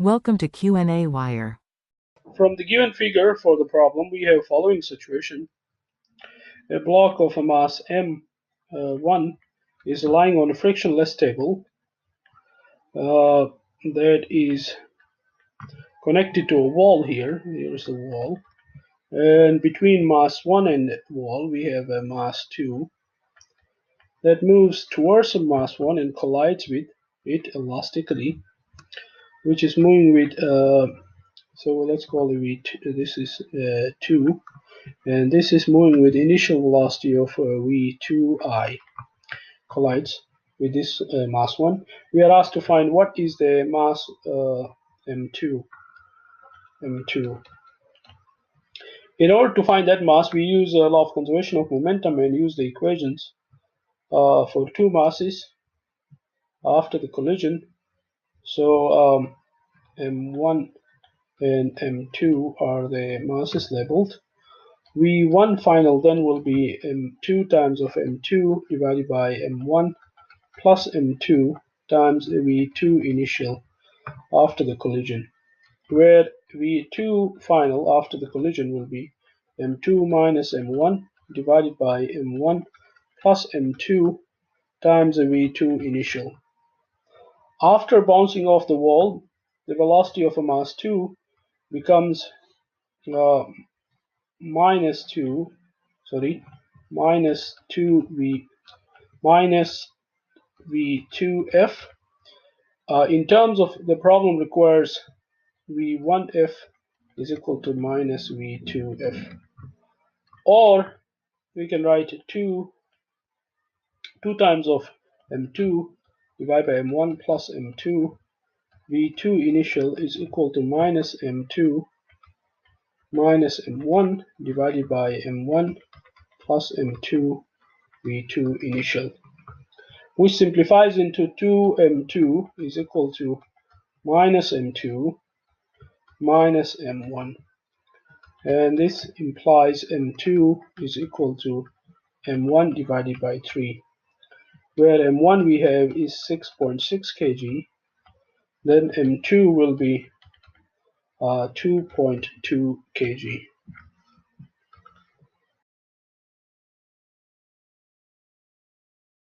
Welcome to qnawire. From the given figure for the problem, we have following situation. A block of a mass m1 is lying on a frictionless table that is connected to a wall here. Here is the wall. And between mass 1 and wall, we have a mass 2 that moves towards the mass 1 and collides with it elastically, which is moving with, so let's call it, this is 2. And this is moving with initial velocity of v2I, collides with this mass 1. We are asked to find what is the mass m2. In order to find that mass, we use law of conservation of momentum and use the equations for two masses after the collision. So m1 and m2 are the masses labeled. V1 final then will be m2 times of m2 divided by m1 plus m2 times v2 initial after the collision, where v2 final after the collision will be m2 minus m1 divided by m1 plus m2 times v2 initial. After bouncing off the wall, the velocity of a mass 2 becomes minus 2v minus v2f. In terms of the problem requires v1f is equal to minus v2f, or we can write 2 times of m2 divided by m1 plus m2. v2 initial is equal to minus m2 minus m1 divided by m1 plus m2 v2 initial, which simplifies into 2m2 is equal to minus m2 minus m1, and this implies m2 is equal to m1 divided by 3, where m1 we have is 6.6 kg, then m2 will be 2.2 kg.